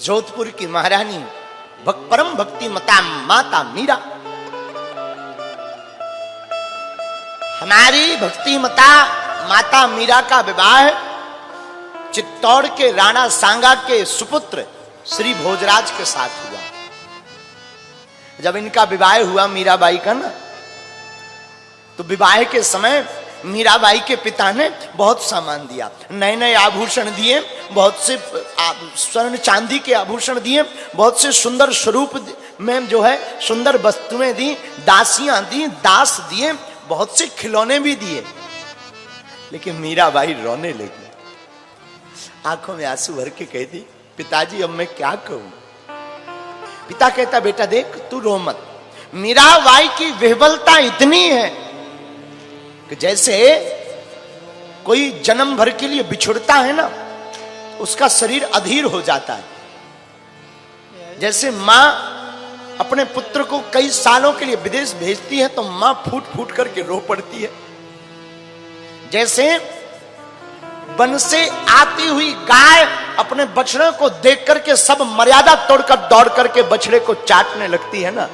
जोधपुर की महारानी परम भक्ति मता माता मीरा, हमारी भक्ति मता माता मीरा का विवाह चित्तौड़ के राणा सांगा के सुपुत्र श्री भोजराज के साथ हुआ। जब इनका विवाह हुआ मीराबाई का ना, तो विवाह के समय मीराबाई के पिता ने बहुत सामान दिया, नए नए आभूषण दिए, बहुत से स्वर्ण चांदी के आभूषण दिए, बहुत से सुंदर स्वरूप में जो है सुंदर वस्तुएं दी, दासियां दी, दास दिए, बहुत से खिलौने भी दिए। लेकिन मीराबाई रोने लगी, आंखों में आंसू भर के कहती, पिताजी अब मैं क्या कहूं। पिता कहता, बेटा देख तू रो मत। मीराबाई की विह्वलता इतनी है कि जैसे कोई जन्म भर के लिए बिछुड़ता है ना, उसका शरीर अधीर हो जाता है। जैसे मां अपने पुत्र को कई सालों के लिए विदेश भेजती है तो मां फूट फूट करके रो पड़ती है। जैसे वन से आती हुई गाय अपने बछड़े को देख करके सब मर्यादा तोड़कर दौड़ करके बछड़े को चाटने लगती है ना,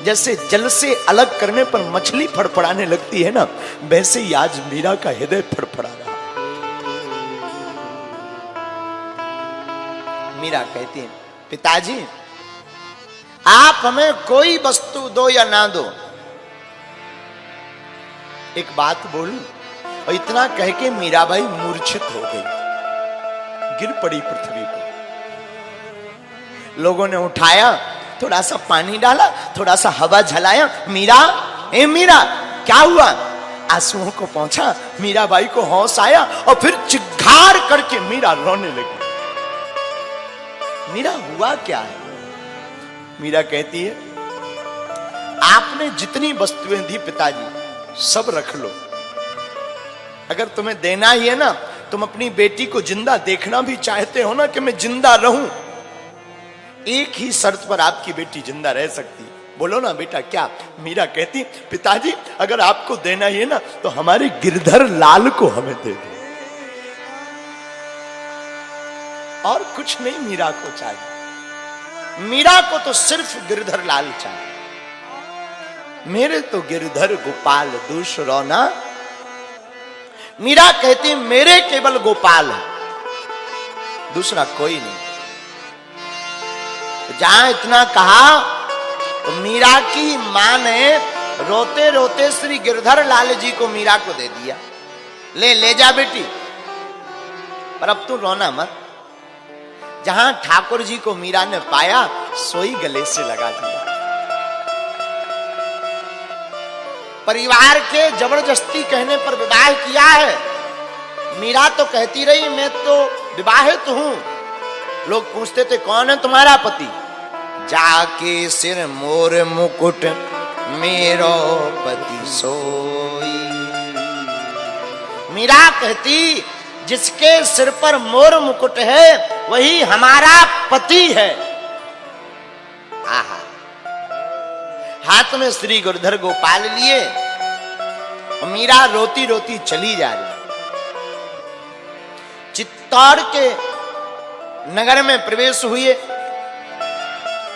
जैसे जल से अलग करने पर मछली फड़फड़ाने लगती है ना, वैसे ही आज मीरा का हृदय फड़फड़ा रहा। मीरा कहती है, पिताजी आप हमें कोई वस्तु दो या ना दो, एक बात बोलूं। और इतना कह के मीराबाई मूर्छित हो गई, गिर पड़ी पृथ्वी पर। लोगों ने उठाया, थोड़ा सा पानी डाला, थोड़ा सा हवा झलाया, मीरा ए मीरा क्या हुआ। आंसुओं को पहुंचा, मीराबाई को होश आया और फिर चिघाड़ करके मीरा रोने लगी। मीरा हुआ क्या है। मीरा कहती है, आपने जितनी वस्तुएं दी पिताजी सब रख लो, अगर तुम्हें देना ही है ना, तुम अपनी बेटी को जिंदा देखना भी चाहते हो ना कि मैं जिंदा रहूं, एक ही शर्त पर आपकी बेटी जिंदा रह सकती, बोलो ना बेटा क्या। मीरा कहती, पिताजी अगर आपको देना ही है ना तो हमारे गिरधर लाल को हमें दे दो, और कुछ नहीं मीरा को चाहिए। मीरा को तो सिर्फ गिरधर लाल चाहिए। मेरे तो गिरधर गोपाल दूसरो ना। मीरा कहती, मेरे केवल गोपाल है, दूसरा कोई नहीं। जहां इतना कहा तो मीरा की मां ने रोते रोते श्री गिरधर लाल जी को मीरा को दे दिया, ले जा बेटी, पर अब तू रोना मत। जहां ठाकुर जी को मीरा ने पाया सोई गले से लगा दिया। परिवार के जबरदस्ती कहने पर विवाह किया है। मीरा तो कहती रही मैं तो विवाहित हूं। लोग पूछते थे कौन है तुम्हारा पति, जाके सिर मोर मुकुट मेरो पति सोई। मीरा कहती जिसके सिर पर मोर मुकुट है वही हमारा पति है। आहा, हाथ में श्री गिरधर गोपाल लिए मीरा रोती रोती चली जा रही। चित्तौड़ के नगर में प्रवेश हुए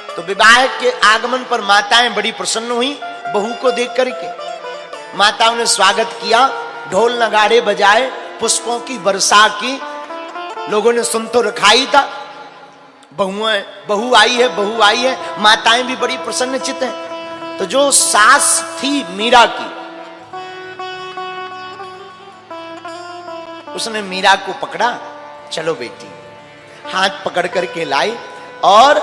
तो विवाह के आगमन पर माताएं बड़ी प्रसन्न हुई। बहू को देख करके माताओं ने स्वागत किया, ढोल नगाड़े बजाए, पुष्पों की वर्षा की। लोगों ने सुन तो रखा ही था, बहू आई है, बहू आई है। माताएं भी बड़ी प्रसन्नचित्त हैं। तो जो सास थी मीरा की, उसने मीरा को पकड़ा, चलो बेटी, हाथ पकड़ करके लाई और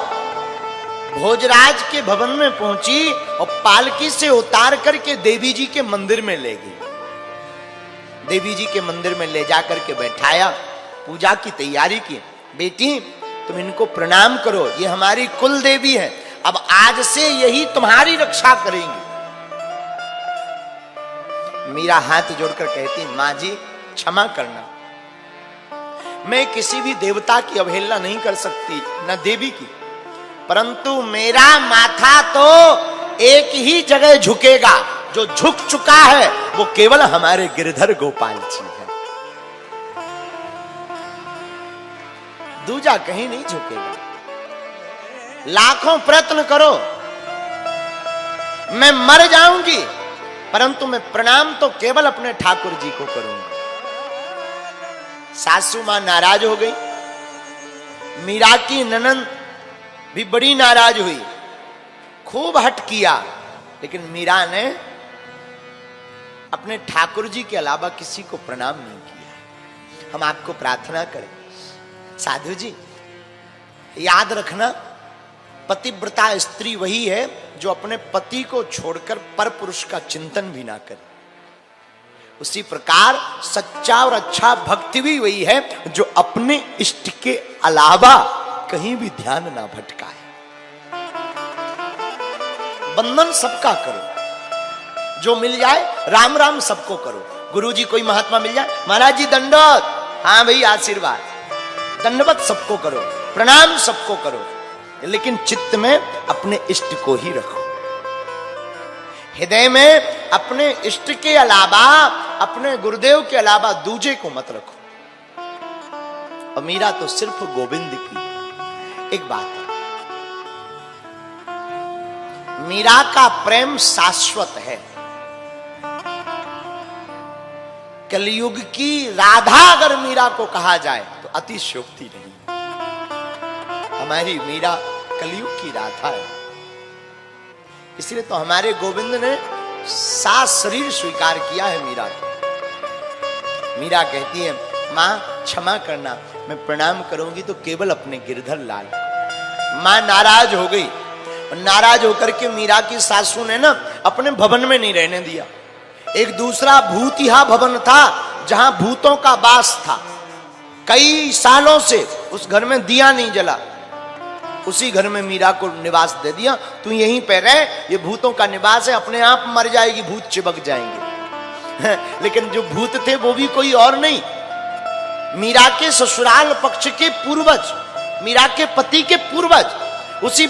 भोजराज के भवन में पहुंची और पालकी से उतार करके देवी जी के मंदिर में ले गई। देवी जी के मंदिर में ले जाकर के बैठाया, पूजा की तैयारी की। बेटी तुम इनको प्रणाम करो, ये हमारी कुल देवी है, अब आज से यही तुम्हारी रक्षा करेंगी। मीरा हाथ जोड़कर कहती, मां जी क्षमा करना, मैं किसी भी देवता की अवहेलना नहीं कर सकती, न देवी की, परंतु मेरा माथा तो एक ही जगह झुकेगा, जो झुक चुका है वो केवल हमारे गिरधर गोपाल जी है, दूजा कहीं नहीं झुकेगा। लाखों प्रयत्न करो, मैं मर जाऊंगी परंतु मैं प्रणाम तो केवल अपने ठाकुर जी को करूंगी। सासू मां नाराज हो गई, मीरा की ननंद भी बड़ी नाराज हुई, खूब हट किया, लेकिन मीरा ने अपने ठाकुर जी के अलावा किसी को प्रणाम नहीं किया। हम आपको प्रार्थना करें, साधु जी याद रखना, पतिव्रता स्त्री वही है जो अपने पति को छोड़कर पर पुरुष का चिंतन भी ना करे। उसी प्रकार सच्चा और अच्छा भक्ति भी वही है जो अपने इष्ट के अलावा कहीं भी ध्यान ना भटकाए। बंधन सबका करो, जो मिल जाए राम राम सबको करो। गुरु जी कोई महात्मा मिल जाए, महाराज जी दंडवत, हाँ भाई आशीर्वाद, दंडवत सबको करो, प्रणाम सबको करो, लेकिन चित्त में अपने इष्ट को ही रखो। हृदय में अपने इष्ट के अलावा, अपने गुरुदेव के अलावा दूजे को मत रखो। और मीरा तो सिर्फ गोविंद की। एक बात, मीरा का प्रेम शाश्वत है। कलयुग की राधा अगर मीरा को कहा जाए तो अतिशयोक्ति नहीं। हमारी मीरा कलयुग की राधा है, इसलिए तो हमारे गोविंद ने सात शरीर स्वीकार किया है मीरा को। मीरा कहती है, मां क्षमा करना, मैं प्रणाम करूंगी तो केवल अपने गिरधर लाल। मां नाराज हो गई, और नाराज होकर के मीरा की सासू ने ना अपने भवन में नहीं रहने दिया। एक दूसरा भूतिहा भवन था जहां भूतों का वास था। कई सालों से उस घर में दिया नहीं जला, उसी घर में मीरा को निवास दे दिया। तू यहीं पे रह, ये भूतों का निवास है, अपने आप मर जाएगी, भूत चिपक जाएंगे। लेकिन जो भूत थे वो भी कोई और नहीं, मीरा के ससुराल पक्ष के पूर्वज, मीरा के पति के पूर्वज उसी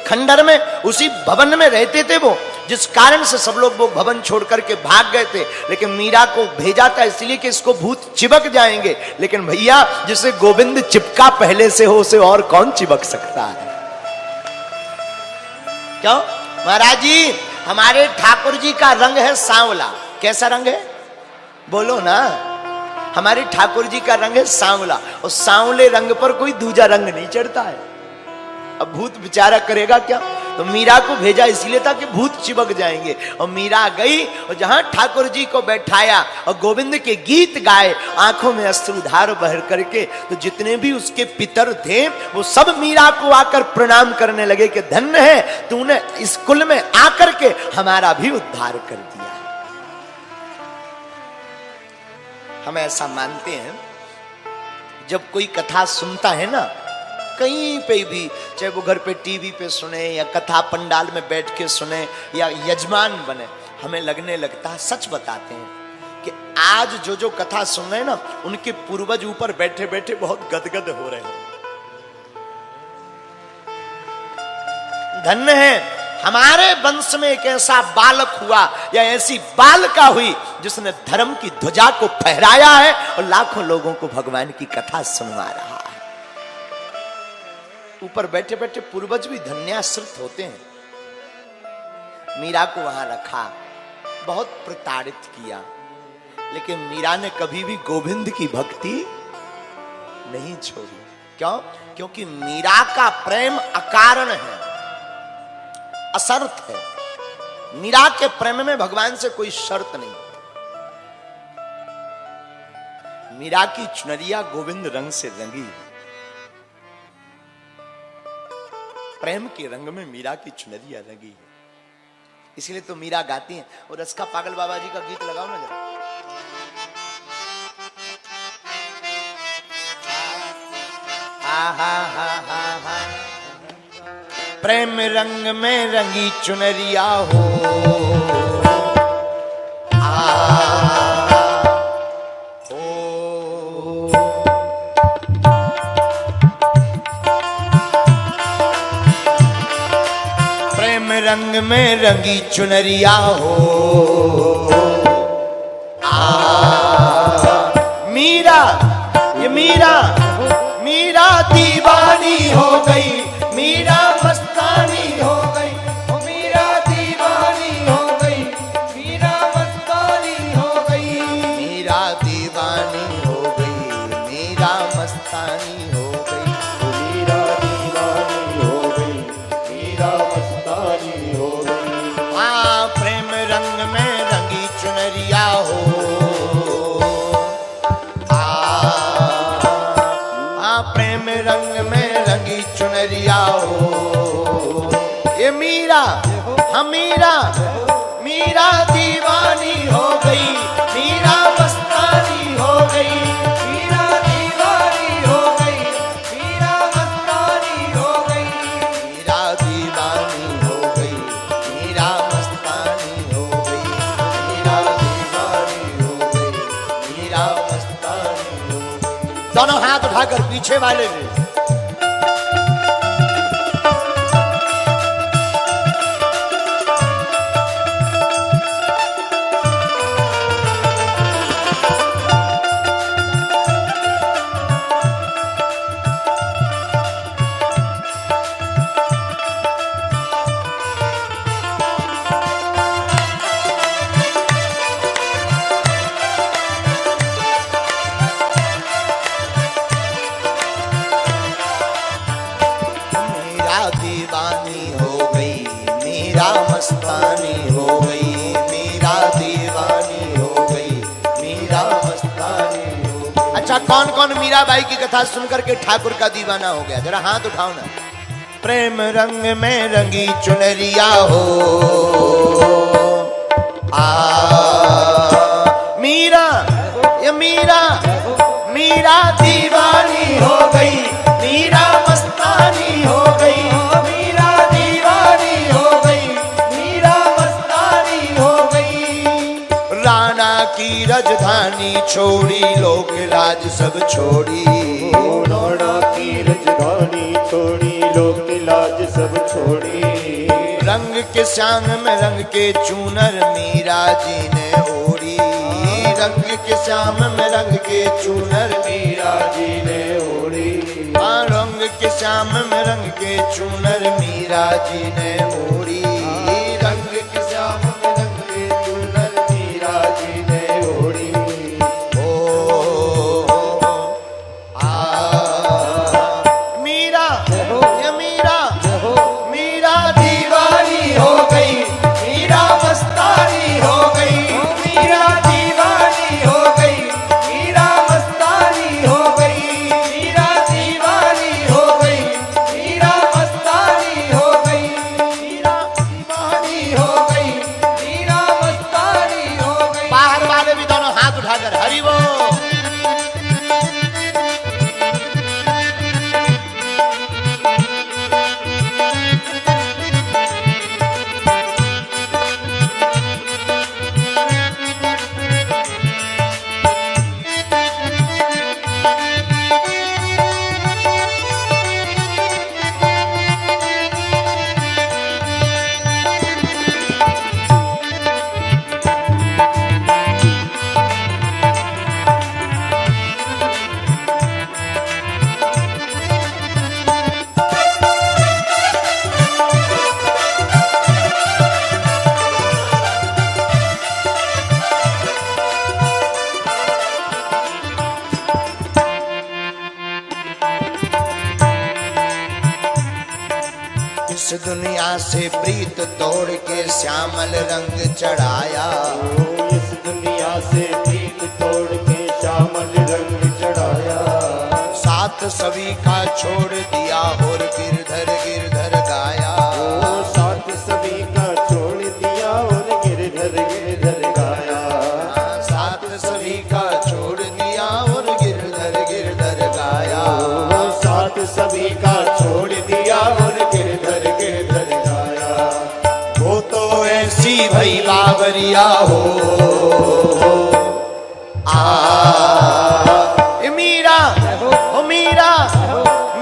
खंडर में, उसी भवन में रहते थे वो, जिस कारण से सब लोग वो भवन छोड़ करके भाग गए थे। लेकिन मीरा को भेजा था इसलिए कि इसको भूत चिपक जाएंगे। लेकिन भैया, जिसे गोविंद चिपका पहले से हो, उसे और कौन चिपक सकता है? क्यों महाराज जी, हमारे ठाकुर जी का रंग है सांवला। कैसा रंग है बोलो ना? हमारे ठाकुर जी का रंग है सांवला, और सांवले रंग पर कोई दूजा रंग नहीं चढ़ता है। अब भूत बेचारा करेगा क्या? तो मीरा को भेजा इसलिए था कि भूत चिपक जाएंगे। और मीरा गई और जहां ठाकुर जी को बैठाया और गोविंद के गीत गाए, आंखों में अश्रुधार बह करके, तो जितने भी उसके पितर थे वो सब मीरा को आकर प्रणाम करने लगे कि धन्य है, तूने इस कुल में आकर के हमारा भी उद्धार कर दिया। हम ऐसा मानते हैं, जब कोई कथा सुनता है ना, कहीं पे भी, चाहे वो घर पे टीवी पे सुने या कथा पंडाल में बैठ के सुने या यजमान बने, हमें लगने लगता है, सच बताते हैं कि आज जो जो कथा सुन रहे हैं ना, उनके पूर्वज ऊपर बैठे बैठे बहुत गदगद हो रहे हैं। धन्य है हमारे वंश में एक ऐसा बालक हुआ या ऐसी बालिका हुई जिसने धर्म की ध्वजा को फहराया है और लाखों लोगों को भगवान की कथा सुनवा रहा है। ऊपर बैठे बैठे पूर्वज भी धन्याश्रित होते हैं। मीरा को वहां रखा, बहुत प्रताड़ित किया, लेकिन मीरा ने कभी भी गोविंद की भक्ति नहीं छोड़ी। क्यों? क्योंकि मीरा का प्रेम अकारण है, असर्त है। मीरा के प्रेम में भगवान से कोई शर्त नहीं। मीरा की चुनरिया गोविंद रंग से रंगी है। प्रेम के रंग में मीरा की चुनरिया रंगी है, इसलिए तो मीरा गाती हैं। और रस का पागल बाबा जी का गीत लगाओ ना जरा। हा हा हा हा हा, प्रेम रंग में रंगी चुनरिया हो, रंग में रंगी चुनरिया हो। मीरा, ये मीरा, मीरा दीवानी हो गई, मीरा मीरा मस्तानी हो। दोनों हाथ उठाकर पीछे वाले में मस्तानी हो गई, मीरा दीवानी हो गई, मीरा मस्तानी हो गई। अच्छा, कौन कौन मीराबाई की कथा सुनकर के ठाकुर का दीवाना हो गया? जरा हाथ उठाओ ना। प्रेम रंग में रंगी चुनरिया हो आ मीरा, ये मीरा, मीरा दीवानी हो गई, मीरा मस्तानी हो गई, मीरा दीवानी हो गई, मीरा मस्तानी हो गई। राणा की राजधानी छोड़ी, लोक लाज सब छोड़ी, राणा की राजधानी छोड़ी, लोक लाज सब छोड़ी। रंग के श्याम में रंग के चूनर मीरा जी ने ओढ़ी, रंग के श्याम में रंग के चूनर मीरा जी ने ओढ़ी। रंग के श्याम में रंग के चूनर मीरा जी ने ओढ़ी, रंग के श्याम में रंग के चूनर मीरा जी ने ओढ़ी। ओ आ मीरा, ये मीरा, मीरा दीवानी हो गई, मीरा मस्तानी हो गई, मीरा दीवानी हो गई, मीरा मस्तानी हो गई, मीरा दीवानी हो गई, मीरा मस्तानी हो गई, मीरा दीवानी हो गई, मीरा मस्तानी हो गई। बाहर वाले भी दोनों हाथ उठाकर हरि बोल। इस दुनिया से प्रीत तोड़ के श्यामल रंग चढ़ाया, इस दुनिया से प्रीत तोड़ के श्यामल रंग चढ़ाया। साथ सभी का छोड़ दिया और गिरधर गिरधर गाया, साथ सभी का छोड़ दिया और गिरधर गिरधर गाया। साथ सभी का छोड़ दिया और गिरधर गिरधर गाया, साथ सभी का छोड़ दिया और गिरधर गिरधर गाया। वो तो ऐसी भई बावरिया हो आ मीरा, ओ मीरा,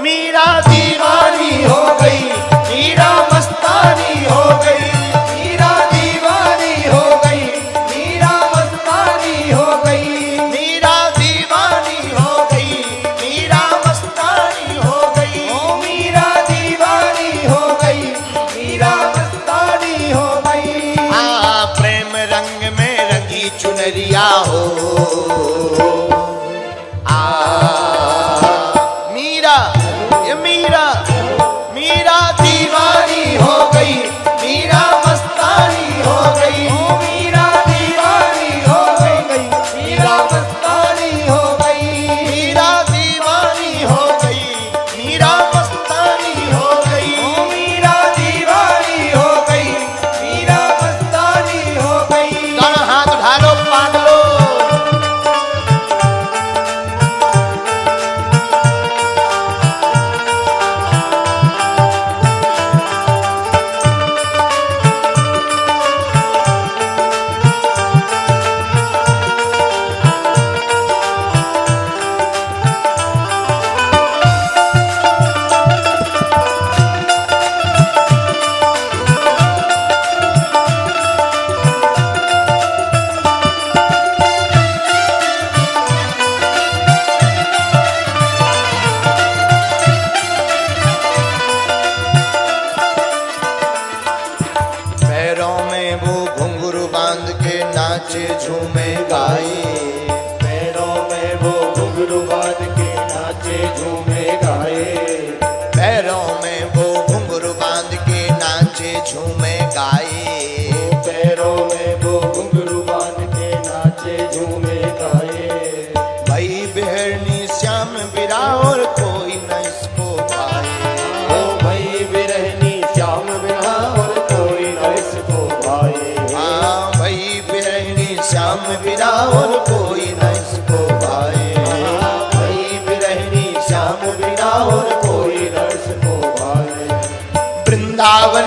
मीरा दीवानी हो गई, मीरा मस्तानी हो गई, मीरा दीवानी हो गई, मीरा मस्तानी हो गई, मीरा दीवानी हो गई, मीरा मस्तानी हो गई, ओ मीरा दीवानी हो गई, मीरा मस्तानी हो गई। प्रेम रंग में रंगी चुनरिया हो मीरा, ये मीरा, मीरा दीवानी हो गई, मीरा मस्तानी हो गई, मीरा दीवानी हो गई, मीरा मस्तानी हो गई, मीरा दीवानी हो गई, मीरा मस्तानी हो गई, मीरा दीवानी हो गई, मीरा मस्तानी हो गई। दोनों हाथ उठा लो, बांध लो।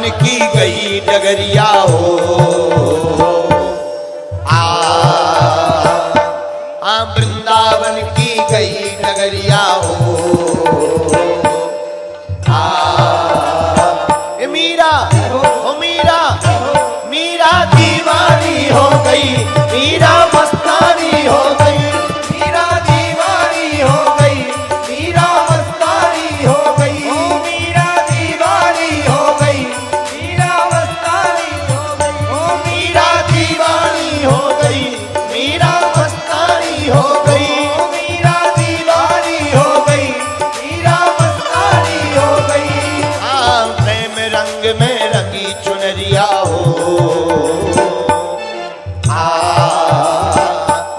वृंदावन की गई डगरिया हो, वृंदावन की गई डगरिया हो, मीरा हो मीरा, मीरा दीवानी हो गई, मीरा मस्तानी हो गई, मीरा दीवानी हो गई, मीरा मस्तानी हो गई, मीरा दीवानी हो गई, मीरा मस्तानी हो गई, मीरा दीवानी हो गई, मीरा मस्तानी हो गई, मीरा दीवानी हो गई, मीरा मस्तानी हो गई। हाँ प्रेम रंग में रंगी चुनरिया हो,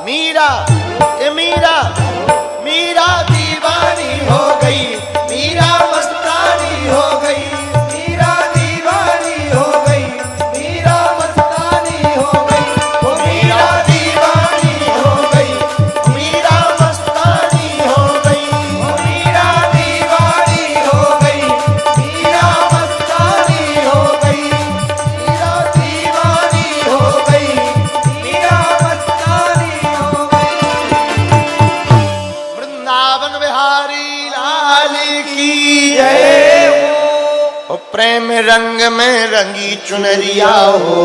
मीरा ए मीरा, मीरा दीवानी हो गई, मीरा मस्तानी हो गई, मीरा दीवानी हो गई, मीरा मस्तानी हो गई, ओ मीरा दीवानी हो गई, मीरा मस्तानी हो गई, ओ मीरा दीवानी हो गई, मीरा मस्तानी हो गई, मीरा दीवानी हो गई, मीरा मस्तानी हो गई। वृंदावन बिहारी लाल की जय। ओ प्रेम रंग में रंगी चुनरिया हो,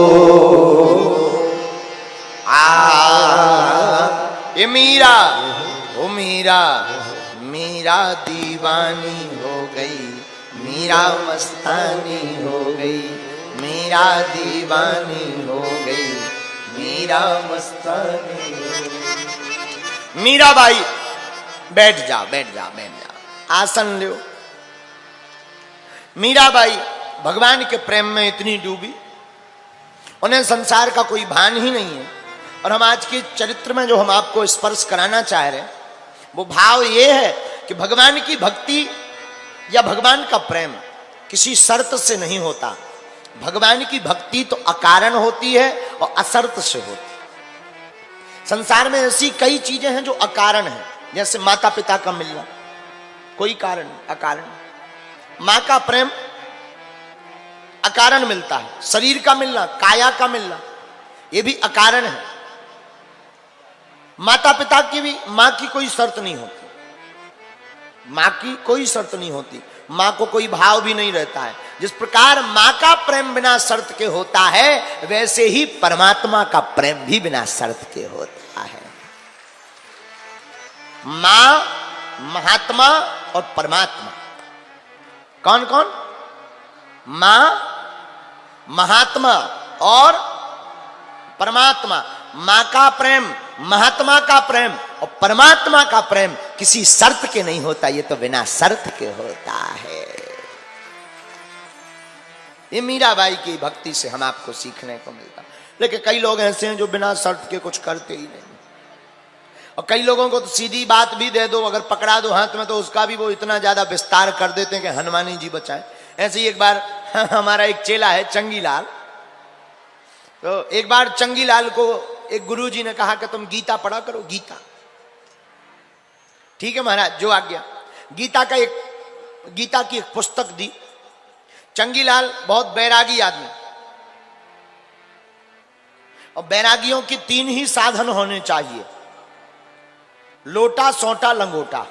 ये मीरा ओ मीरा, मीरा दीवानी हो गई, मीरा मस्तानी हो गई, मीरा दीवानी हो गई, मीरा मस्तानी हो गई। मीराबाई बैठ जा बैठ जा बैठ जा, आसन लो। मीराबाई भगवान के प्रेम में इतनी डूबी, उन्हें संसार का कोई भान ही नहीं है। और हम आज के चरित्र में जो हम आपको स्पर्श कराना चाह रहे हैं वो भाव ये है कि भगवान की भक्ति या भगवान का प्रेम किसी शर्त से नहीं होता। भगवान की भक्ति तो अकारण होती है और असर्त से होती है। संसार में ऐसी कई चीजें हैं जो अकारण हैं, जैसे माता पिता का मिलना, कोई कारण नहीं, अकारण। मां का प्रेम अकारण मिलता है, शरीर का मिलना, काया का मिलना, यह भी अकारण है। माता पिता की भी, मां की कोई शर्त नहीं होती, मां की कोई शर्त नहीं होती, मां को कोई भाव भी नहीं रहता है। जिस प्रकार मां का प्रेम बिना शर्त के होता है, वैसे ही परमात्मा का प्रेम भी बिना शर्त के होता है। मां, महात्मा और परमात्मा, कौन कौन? मां, महात्मा और परमात्मा। मां का प्रेम, महात्मा का प्रेम और परमात्मा का प्रेम किसी शर्त के नहीं होता, ये तो बिना शर्त के होता है। ये मीराबाई की भक्ति से हम आपको सीखने को मिलता। लेकिन कई लोग ऐसे हैं जो बिना शर्त के कुछ करते ही नहीं, और कई लोगों को तो सीधी बात भी दे दो, अगर पकड़ा दो हाथ में तो उसका भी वो इतना ज्यादा विस्तार कर देते हैं कि हनुमानी जी बचाएं। ऐसे ही एक बार हमारा एक चेला है चंगीलाल, तो एक बार चंगीलाल को एक गुरुजी ने कहा कि तुम गीता पढ़ा करो, गीता। ठीक है महाराज, जो आज्ञा। गीता की एक पुस्तक दी। चंगीलाल बहुत बैरागी आदमी, और बैरागियों के 3 ही साधन होने चाहिए, लोटा, सोटा, लंगोटा।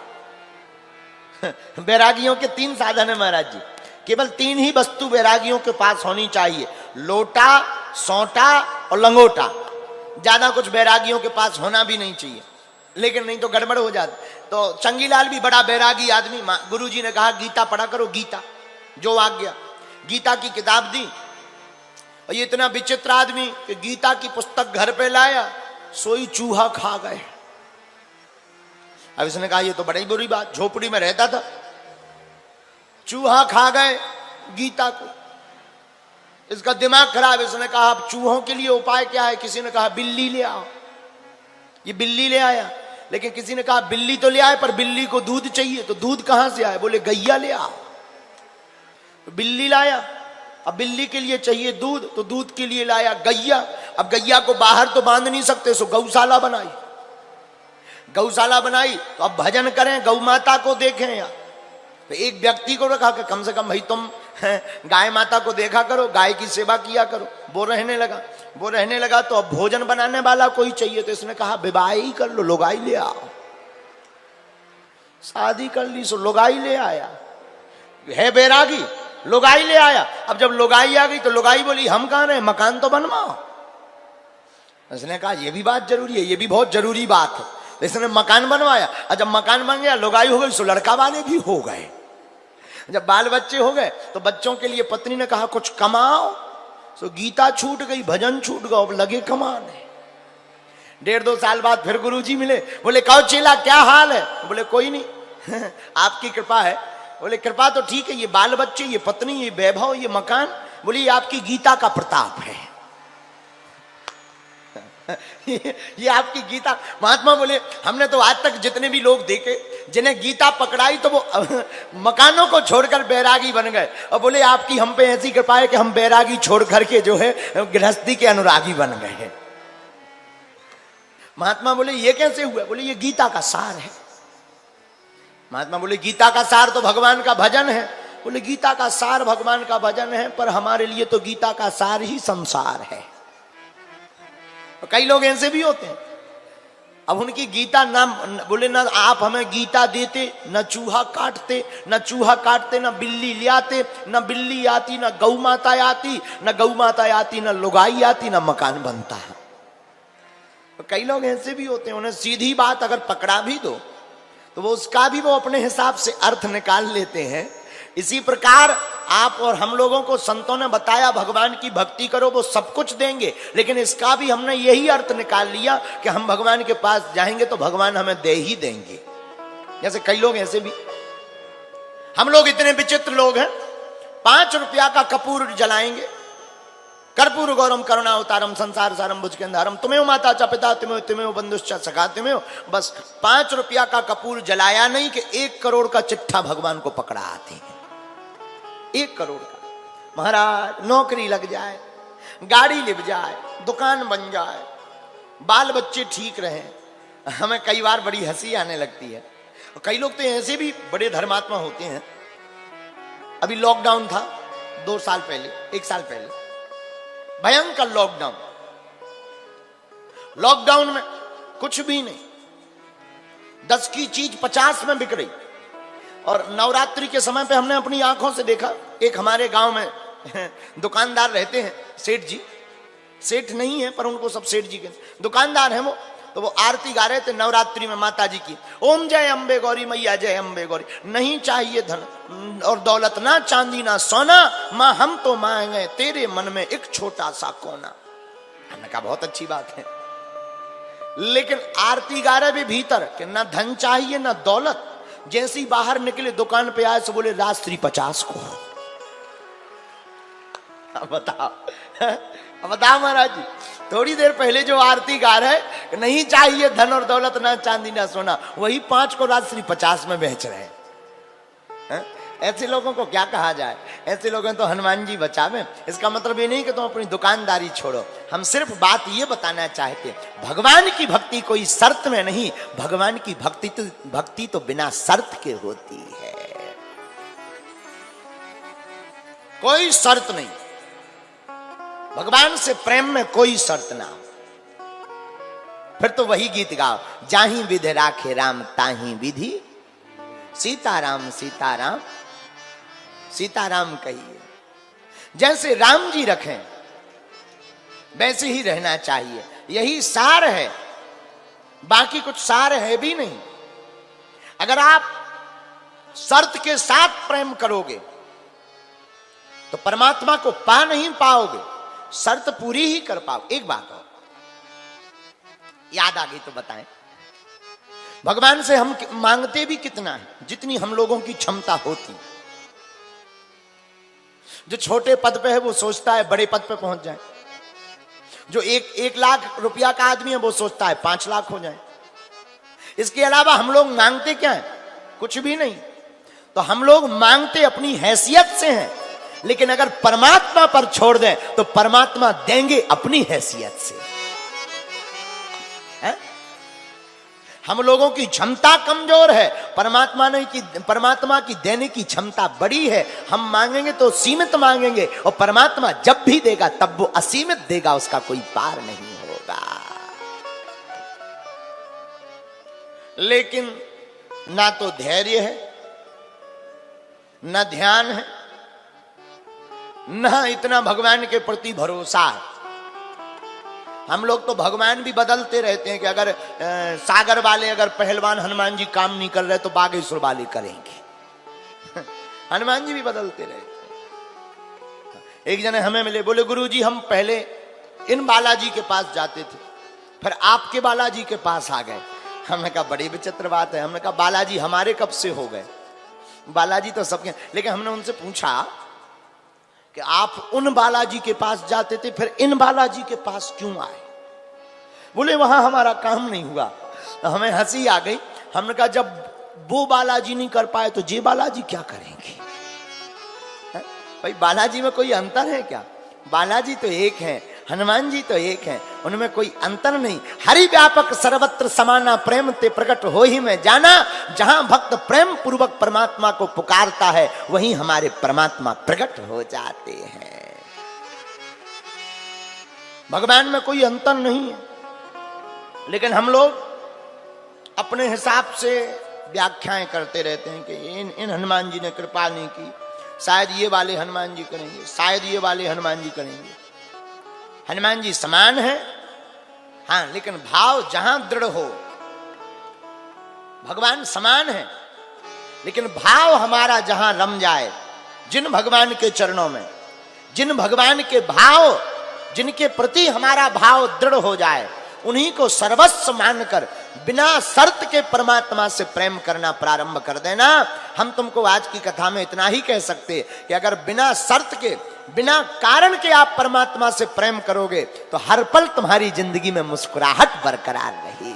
बैरागियों के 3 साधन है महाराज जी, केवल 3 ही वस्तु बैरागियों के पास होनी चाहिए, लोटा, सोटा और लंगोटा। ज्यादा कुछ बैरागियों के पास होना भी नहीं चाहिए, लेकिन नहीं तो गड़बड़ हो जाती। तो चंगीलाल भी बड़ा बैरागी आदमी, गुरुजी ने कहा गीता पढ़ा करो, गीता, जो आज्ञा। गीता की किताब दी, और ये इतना विचित्र आदमी कि गीता की पुस्तक घर पे लाया, सोई चूहा खा गए। अब इसने कहा ये तो बड़ी बुरी बात, झोपड़ी में रहता था, चूहा खा गए गीता को, इसका दिमाग खराब। इसने कहा अब चूहों के लिए उपाय क्या है? किसी ने कहा बिल्ली ले आओ, ये बिल्ली ले आया। लेकिन किसी ने कहा बिल्ली तो ले आए पर बिल्ली को दूध चाहिए, तो दूध कहां से आए? बोले गैया ले आओ। तो बिल्ली लाया, अब बिल्ली के लिए चाहिए दूध, तो दूध के लिए लाया गैया। अब गैया को बाहर तो बांध नहीं सकते, सो गौशाला बनाई। गौशाला बनाई तो अब भजन करें, गौ माता को देखें यार। तो एक व्यक्ति को रखा कि कम से कम भाई तुम गाय माता को देखा करो, गाय की सेवा किया करो। वो रहने लगा तो अब भोजन बनाने वाला कोई चाहिए, तो इसने कहा विवाह ही कर लो, लुगाई ले आओ। शादी कर ली सो लुगाई ले आया, है बैरागी, लुगाई ले आया। अब जब लुगाई आ गई तो लुगाई बोली हम कहाँ रहे, मकान तो बनवाओ। इसने कहा ये भी बात जरूरी है, ये भी बहुत जरूरी बात है। इसने मकान बनवाया, और जब मकान बन गया, लुगाई हो गई, सो लड़का वाले भी हो गए। जब बाल बच्चे हो गए तो बच्चों के लिए पत्नी ने कहा कुछ कमाओ, सो गीता छूट गई, भजन छूट गया, अब लगे कमाने। 1.5-2 साल बाद फिर गुरुजी मिले, बोले कहो चेला क्या हाल है? बोले कोई नहीं आपकी कृपा है। बोले कृपा तो ठीक है, ये बाल बच्चे, ये पत्नी, ये वैभव, ये मकान, बोले ये आपकी गीता का प्रताप है ये आपकी गीता। महात्मा बोले हमने तो आज तक जितने भी लोग देखे जिन्हें गीता पकड़ाई तो वो मकानों को छोड़कर बैरागी बन गए, और बोले आपकी हम पे ऐसी कृपा है कि हम बैरागी छोड़ करके जो है गृहस्थी के अनुरागी बन गए हैं। महात्मा बोले ये कैसे हुआ? बोले ये गीता का सार है। महात्मा बोले गीता का सार तो भगवान का भजन है। बोले गीता का सार भगवान का भजन है, पर हमारे लिए तो गीता का सार ही संसार है। तो कई लोग ऐसे भी होते हैं, अब उनकी गीता नाम बोले ना आप हमें गीता देते, न चूहा काटते, न बिल्ली ले आते, न बिल्ली आती, न गौ माता आती, न लुगाई आती, न मकान बनता है। तो कई लोग ऐसे भी होते हैं, उन्हें सीधी बात अगर पकड़ा भी दो तो वो उसका भी वो अपने हिसाब से अर्थ निकाल लेते हैं। इसी प्रकार आप और हम लोगों को संतों ने बताया भगवान की भक्ति करो, वो सब कुछ देंगे, लेकिन इसका भी हमने यही अर्थ निकाल लिया कि हम भगवान के पास जाएंगे तो भगवान हमें दे ही देंगे। जैसे कई लोग ऐसे भी, हम लोग इतने विचित्र लोग हैं, 5 रुपया का कपूर जलाएंगे, कर्पूर गौरम करुणावतारम संसार सारम भुजगेंधारम तुम्हें माता च पिता तुम्हें बंधुश्च सखा तुम्हें। बस 5 रुपया का कपूर जलाया नहीं कि 1 करोड़ का चिट्ठा भगवान को पकड़ा आते हैं। 1 करोड़ का। महाराज नौकरी लग जाए, गाड़ी लिप जाए, दुकान बन जाए, बाल बच्चे ठीक रहे, हमें कई बार बड़ी हंसी आने लगती है। और कई लोग तो ऐसे भी बड़े धर्मात्मा होते हैं। अभी लॉकडाउन था 2 साल पहले, 1 साल पहले, भयंकर लॉकडाउन में कुछ भी नहीं, 10 की चीज 50 में बिक रही। और नवरात्रि के समय पे हमने अपनी आंखों से देखा, एक हमारे गांव में दुकानदार रहते हैं, सेठ जी, सेठ नहीं है पर उनको सब सेठ जी के दुकानदार हैं वो। तो वो आरती गा रहे थे नवरात्रि में माता जी की, ओम जय अम्बे गौरी मैया जय अम्बे गौरी। नहीं चाहिए धन और दौलत, ना चांदी ना सोना, मां हम तो मांगे तेरे मन में एक छोटा सा कोना। हमने कहा बहुत अच्छी बात है, लेकिन आरती गा रहे भी भीतर कि ना धन चाहिए ना दौलत। जैसे ही बाहर निकले दुकान पे आए तो बोले रात्रि 50 को। बताओ महाराज जी, थोड़ी देर पहले जो आरती गा रहे नहीं चाहिए धन और दौलत ना चांदी ना सोना, वही 5 को रात्रि 50 में बेच रहे हैं। ऐसे लोगों को क्या कहा जाए? ऐसे लोगों तो हनुमान जी बचावे। इसका मतलब ये नहीं कि तुम अपनी दुकानदारी छोड़ो, हम सिर्फ बात ये बताना चाहते भगवान की भक्ति कोई शर्त में नहीं, भगवान की भक्ति तो बिना शर्त के होती है, कोई शर्त नहीं। भगवान से प्रेम में कोई शर्त ना हो। फिर तो वही गीत गाओ, जाही विधि राखे राम ताही विधि, सीताराम सीताराम सीताराम कहिए। जैसे राम जी रखें वैसे ही रहना चाहिए, यही सार है, बाकी कुछ सार है भी नहीं। अगर आप शर्त के साथ प्रेम करोगे तो परमात्मा को पा नहीं पाओगे, शर्त पूरी ही कर पाओ। एक बात और याद आ गई तो बताएं, भगवान से हम मांगते भी कितना है, जितनी हम लोगों की क्षमता होती। जो छोटे पद पे है वो सोचता है बड़े पद पे पहुंच जाए, जो 1 लाख रुपया का आदमी है वो सोचता है 5 लाख हो जाए। इसके अलावा हम लोग मांगते क्या है? कुछ भी नहीं। तो हम लोग मांगते अपनी हैसियत से हैं, लेकिन अगर परमात्मा पर छोड़ दें तो परमात्मा देंगे अपनी हैसियत से। हम लोगों की क्षमता कमजोर है, परमात्मा की देने की क्षमता बड़ी है। हम मांगेंगे तो सीमित मांगेंगे, और परमात्मा जब भी देगा तब वो असीमित देगा, उसका कोई पार नहीं होगा। लेकिन ना तो धैर्य है, ना ध्यान है, ना इतना भगवान के प्रति भरोसा है। हम लोग तो भगवान भी बदलते रहते हैं कि अगर सागर वाले अगर पहलवान हनुमान जी काम नहीं कर रहे तो बागेश्वर वाले करेंगे। हनुमान जी भी बदलते रहते हैं। एक जने हमें मिले, बोले गुरुजी हम पहले इन बालाजी के पास जाते थे, फिर आपके बालाजी के पास आ गए। हमने कहा बड़ी विचित्र बात है। हमने कहा बालाजी हमारे कब से हो गए? बालाजी तो सबके, लेकिन हमने उनसे पूछा कि आप उन बालाजी के पास जाते थे, फिर इन बालाजी के पास क्यों आए? बोले वहां हमारा काम नहीं हुआ। हमें हंसी आ गई। हमने कहा जब वो बालाजी नहीं कर पाए तो ये बालाजी क्या करेंगे? भाई बालाजी में कोई अंतर है क्या? बालाजी तो एक है, हनुमान जी तो एक है, उनमें कोई अंतर नहीं। हरि व्यापक सर्वत्र समाना प्रेम ते प्रकट हो ही में जाना। जहां भक्त प्रेम पूर्वक परमात्मा को पुकारता है वहीं हमारे परमात्मा प्रकट हो जाते हैं। भगवान में कोई अंतर नहीं है, लेकिन हम लोग अपने हिसाब से व्याख्याएं करते रहते हैं कि इन हनुमान जी ने कृपा नहीं की, शायद ये वाले हनुमान जी करेंगे, शायद ये वाले हनुमान जी करेंगे। हनुमान जी समान है, हां, लेकिन भाव जहां दृढ़ हो, भगवान समान है, लेकिन भाव हमारा जहां रम जाए, जिन भगवान के चरणों में, जिन भगवान के भाव, जिनके प्रति हमारा भाव दृढ़ हो जाए, उन्हीं को सर्वस्व मानकर बिना शर्त के परमात्मा से प्रेम करना प्रारंभ कर देना। हम तुमको आज की कथा में इतना ही कह सकते कि अगर बिना शर्त के, बिना कारण के आप परमात्मा से प्रेम करोगे तो हर पल तुम्हारी जिंदगी में मुस्कुराहट बरकरार रहेगी।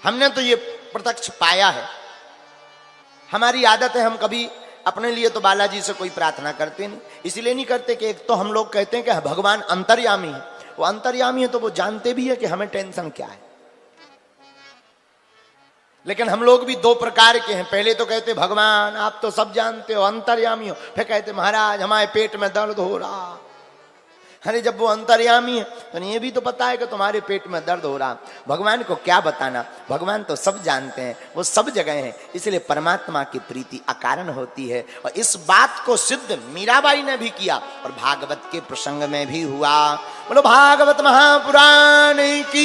हमने तो ये प्रत्यक्ष पाया है। हमारी आदत है, हम कभी अपने लिए तो बालाजी से कोई प्रार्थना करते नहीं। इसलिए नहीं करते कि एक तो हम लोग कहते हैं कि भगवान अंतर्यामी है। वो अंतर्यामी है तो वो जानते भी है कि हमें टेंशन क्या है। लेकिन हम लोग भी दो प्रकार के हैं। पहले तो कहते भगवान आप तो सब जानते हो, अंतर्यामी हो। फिर कहते महाराज हमारे पेट में दर्द हो रहा। अरे जब वो अंतर्यामी है तो ये भी तो पता है कि तुम्हारे पेट में दर्द हो रहा। भगवान को क्या बताना, भगवान तो सब जानते हैं, वो सब जगह हैं। इसलिए परमात्मा की प्रीति अकारण होती है। और इस बात को सिद्ध मीराबाई ने भी किया और भागवत के प्रसंग में भी हुआ। बोलो भागवत महापुराण की